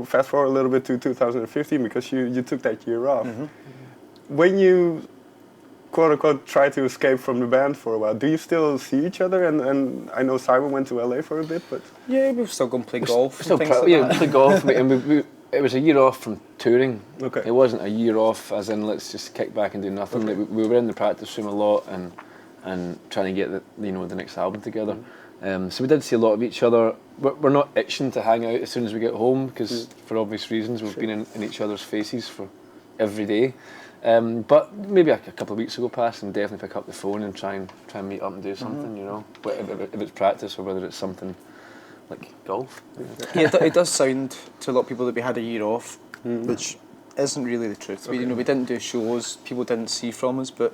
Fast forward a little bit to 2015 because you took that year off. When you quote unquote try to escape from the band for a while, do you still see each other? And I know Simon went to LA for a bit, but yeah, we've still gone play golf. Still play golf, and it was a year off from touring. Okay. It wasn't a year off as in let's just kick back and do nothing. Okay. Like, we were in the practice room a lot and trying to get the next album together. So we did see a lot of each other. We're not itching to hang out as soon as we get home because for obvious reasons we've been in each other's faces for every day. But maybe a couple of weeks ago past and definitely pick up the phone and try and meet up and do something, you know, if it's practice or whether it's something like golf. Yeah, it does sound to a lot of people that we had a year off, which isn't really the truth. We didn't do shows, people didn't see from us, but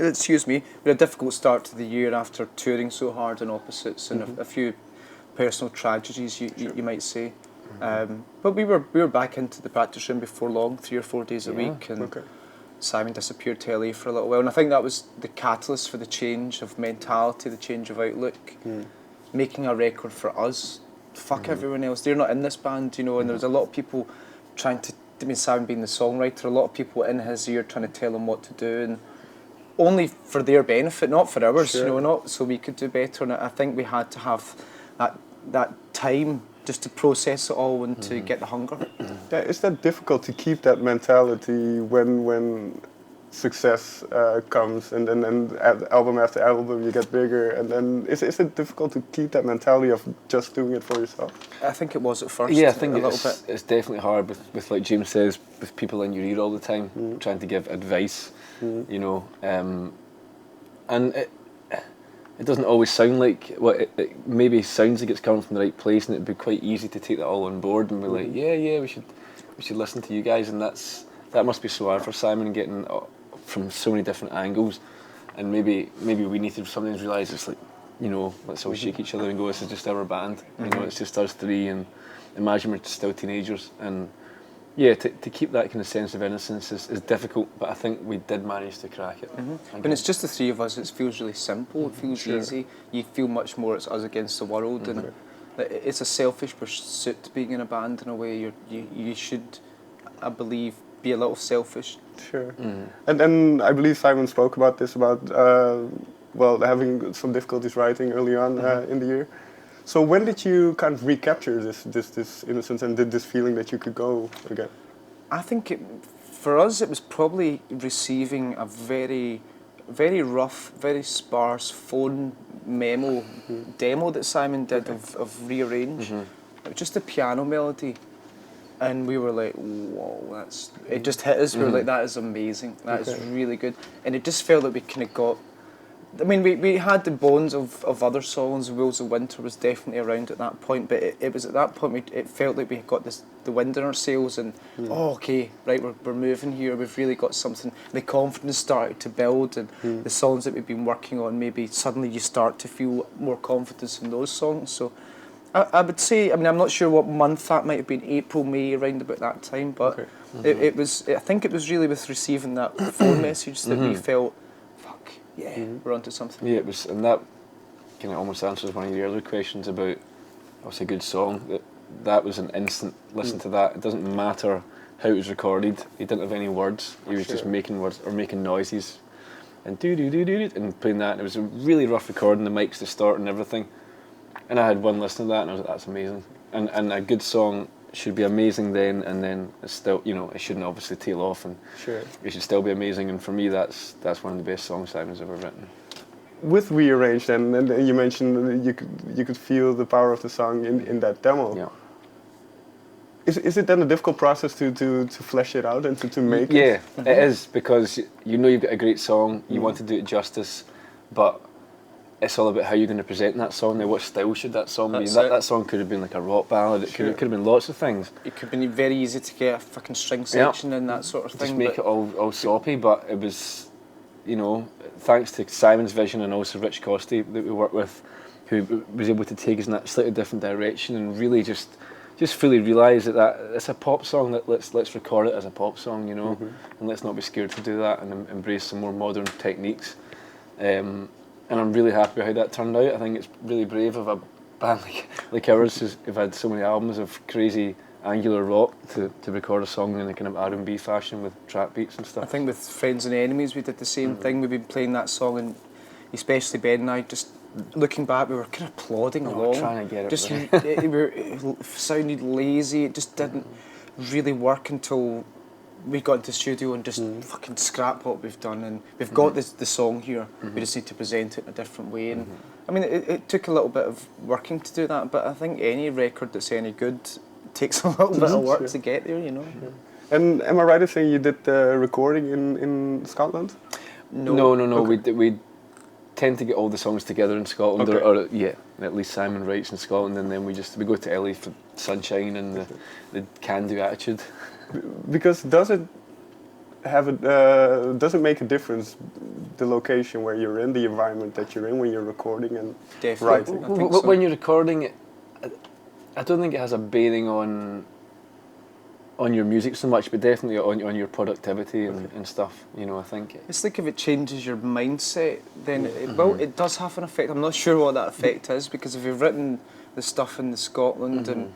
excuse me, we had a difficult start to the year after touring so hard on Opposites and a few personal tragedies, you might say. But we were back into the practice room before long, 3 or 4 days a week, and Simon disappeared to LA for a little while, and I think that was the catalyst for the change of mentality, the change of outlook. Making a record for us, fuck everyone else. They're not in this band, you know, and there was a lot of people trying to, I mean, Simon being the songwriter, a lot of people in his ear trying to tell him what to do, and only for their benefit, not for ours, you know, not so we could do better. And I think we had to have that time just to process it all and to get the hunger. Yeah, is that difficult to keep that mentality when success comes and then album after album you get bigger, and then is it difficult to keep that mentality of just doing it for yourself? I think it was at first. Yeah, I think it's definitely hard with like James says, with people in your ear all the time trying to give advice, you know, and it doesn't always sound like what it maybe sounds like it's coming from the right place, and it'd be quite easy to take that all on board and be like, yeah, we should listen to you guys, and that must be so hard for Simon getting from so many different angles, and maybe we need to sometimes realise it's like, you know, let's all shake each other and go, this is just our band, you know, it's just us three, and imagine we're still teenagers, and yeah, to keep that kind of sense of innocence is difficult, but I think we did manage to crack it. When it's just the three of us, it feels really simple, it feels easy, you feel much more it's us against the world, and it's a selfish pursuit being in a band in a way. You should, I believe, be a little selfish. Sure. And then I believe Simon spoke about this, about having some difficulties writing early on in the year. So when did you kind of recapture this innocence and this feeling that you could go again? I think for us it was probably receiving a very, very rough, very sparse phone memo demo that Simon did of Rearranged. It was just a piano melody. And we were like, whoa, it just hit us. We were like, that is amazing. That is really good. And it just felt like we kind of got, I mean, we had the bones of other songs. Wheels of Winter was definitely around at that point, but it was at that point it felt like we had got the wind in our sails, and okay, right, we're moving here. We've really got something. The confidence started to build, and the songs that we've been working on, maybe suddenly you start to feel more confidence in those songs. So I would say, I mean, I'm not sure what month that might have been, April, May, around about that time, but it was, I think it was really with receiving that phone message that we felt, fuck, we're onto something. Yeah, it was, and that kind of almost answers one of your other questions about what's a good song. That was an instant listen to that. It doesn't matter how it was recorded. He didn't have any words. He was just making words or making noises and do and playing that. And it was a really rough recording, the mics to start and everything. And I had one listen to that, and I was like, that's amazing. And a good song should be amazing then, and then it's still, you know, it shouldn't obviously tail off, and it should still be amazing. And for me, that's one of the best songs Simon's ever written. With Rearranged, and you mentioned you could feel the power of the song in that demo. Yeah. Is it then a difficult process to flesh it out and to make it? Yeah, it is, because you know you've got a great song, you want to do it justice, but it's all about how you're going to present that song. Now, what style should that song be? That song could have been like a rock ballad. It could have been lots of things. It could have been very easy to get a fucking string section and that sort of thing. Just make it all soppy, but it was, you know, thanks to Simon's vision and also Rich Costy that we worked with, who was able to take us in that slightly different direction and really just fully realise that it's a pop song. That let's record it as a pop song, you know, and let's not be scared to do that and embrace some more modern techniques. And I'm really happy with how that turned out. I think it's really brave of a band like ours have had so many albums of crazy angular rock to record a song in a kind of R&B fashion with trap beats and stuff. I think with Friends and Enemies we did the same thing. We've been playing that song, and especially Ben and I, just looking back, we were kind of plodding along. Trying to get it just right. it sounded lazy. It just didn't really work until we got into the studio and just fucking scrap what we've done, and we've got the song here. We just need to present it in a different way. And I mean, it took a little bit of working to do that, but I think any record that's any good takes a little bit of work to get there, you know. And am I right in saying you did the recording in Scotland? No. Okay. We tend to get all the songs together in Scotland, Okay. or yeah, at least Simon writes in Scotland, and then we go to LA for sunshine and the can-do attitude. Because does it make a difference, the location where you're in, the environment that you're in when you're recording and Definitely. writing? I think so. When you're recording it, I don't think it has a bearing on your music so much, but definitely on your productivity and stuff. You know, I think It's like if it changes your mindset, then it does have an effect. I'm not sure what that effect is, because if you've written the stuff in Scotland, and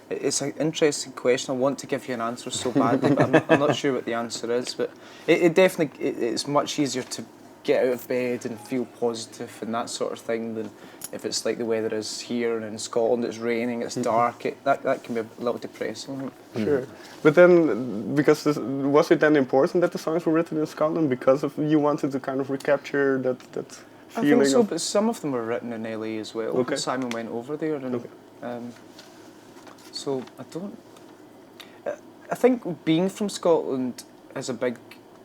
it's an interesting question. I want to give you an answer so badly, but I'm not sure what the answer is. But it definitely it's much easier to get out of bed and feel positive and that sort of thing than if it's like the weather is here, and in Scotland it's raining, it's dark. That can be a little depressing. Sure. But then, because was it then important that the songs were written in Scotland because of you wanted to kind of recapture that I feeling? think so, but some of them were written in LA as well. Okay. Simon went over there, and so I don't. I think being from Scotland is a big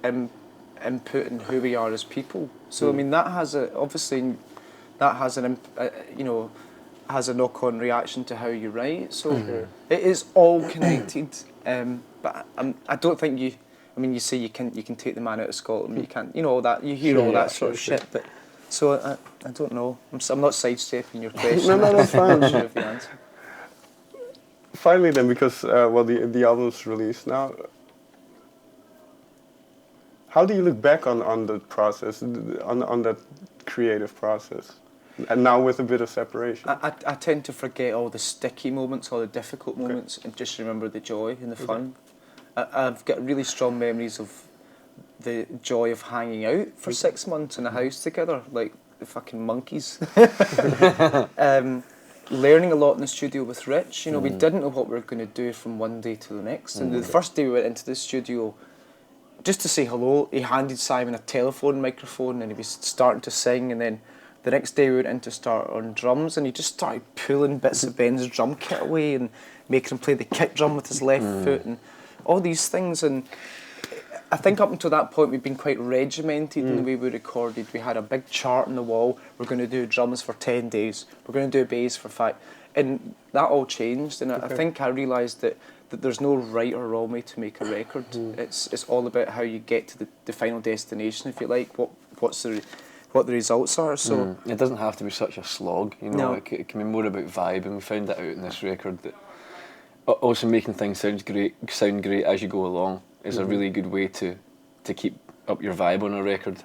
input in who we are as people. So I mean that has has a knock-on reaction to how you write. So it is all connected. But I don't think you. I mean, you say you can take the man out of Scotland, but you can't. You know all that. You hear all that sort of shit, but. So I don't know. I'm not sidestepping your question. No, that's fine. I'm not sure of the answer. Finally then, because the album's released now, how do you look back on the process, on that creative process, and now with a bit of separation? I tend to forget all the sticky moments, all the difficult moments, and just remember the joy and the fun. I've got really strong memories of the joy of hanging out for 6 months in a house together, like the fucking monkeys. Learning a lot in the studio with Rich. You know, we didn't know what we were going to do from one day to the next. And the first day we went into the studio, just to say hello, he handed Simon a telephone microphone and he was starting to sing. And then the next day we went in to start on drums, and he just started pulling bits of Ben's drum kit away and making him play the kick drum with his left foot and all these things. And I think up until that point we'd been quite regimented in the way we recorded. We had a big chart on the wall. We're going to do drums for 10 days. We're going to do bass for 5. And that all changed. And I think I realised that there's no right or wrong way to make a record. It's all about how you get to the final destination, if you like. What the results are. So it doesn't have to be such a slog. You know, No. it can be more about vibe, and we found that out in this record. That also making things sound great as you go along is a really good way to keep up your vibe on a record.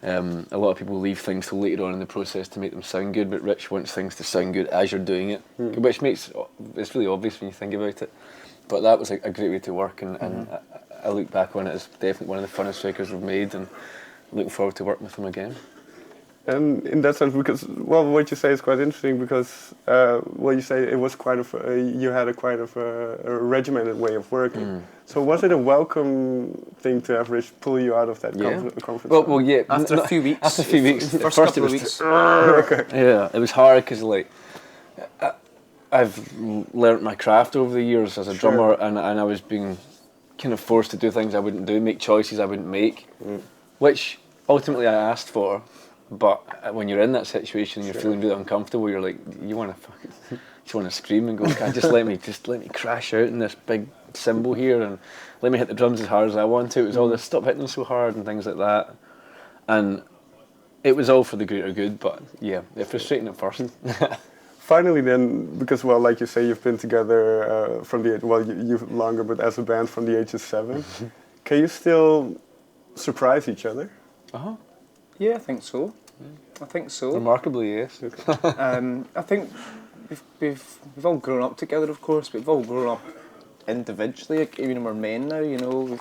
A lot of people leave things till later on in the process to make them sound good, but Rich wants things to sound good as you're doing it, which makes it's really obvious when you think about it. But that was a great way to work, and I look back on it as definitely one of the funnest records we've made, and looking forward to working with him again. And in that sense, because what you say is quite interesting, because you say it was you had a quite of a regimented way of working. So was it a welcome thing to have Rich pull you out of that comfort zone? Well, yeah. after a few weeks, After a few weeks, the at first first couple it of was weeks. yeah, it was hard because like I've learnt my craft over the years as a drummer, and I was being kind of forced to do things I wouldn't do, make choices I wouldn't make, which ultimately I asked for. But when you're in that situation and you're feeling really uncomfortable, you're like, you want to scream and go, God, just let me crash out in this big cymbal here, and let me hit the drums as hard as I want to. It was all this, stop hitting them so hard and things like that. And it was all for the greater good, but yeah, it's frustrating at first. Finally then, because like you say, you've been together from the age, you've longer, but as a band from the age of 7. Can you still surprise each other? Yeah, I think so. I think so. Remarkably, yes. I think we've all grown up together, of course. But we've all grown up individually. Like, even we're men now, you know.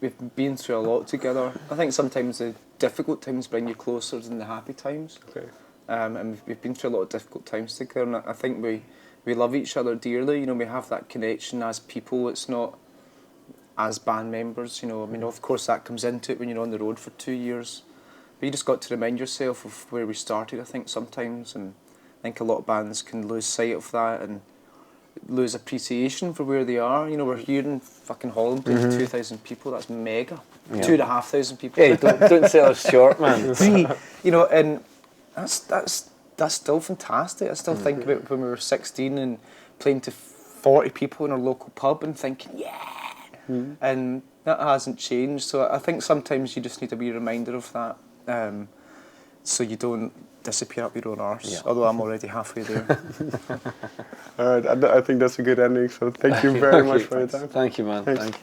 We've been through a lot together. I think sometimes the difficult times bring you closer than the happy times. Okay. And we've been through a lot of difficult times together, and I think we love each other dearly. You know, we have that connection as people. It's not as band members. You know, I mean, of course that comes into it when you're on the road for 2 years. But you just got to remind yourself of where we started, I think, sometimes, and I think a lot of bands can lose sight of that and lose appreciation for where they are. You know, we're here in fucking Holland playing to 2,000 people. That's mega. Yeah. 2,500 people. Hey, don't sell us short, man. You know, and that's still fantastic. I still think about when we were 16 and playing to 40 people in our local pub and thinking, yeah, and that hasn't changed. So I think sometimes you just need to be reminded of that, so you don't disappear up your own arse. Yeah. Although I'm already halfway there. All right, I think that's a good ending. So thank you very much for your time. Thank you, man. Thanks. Thank you.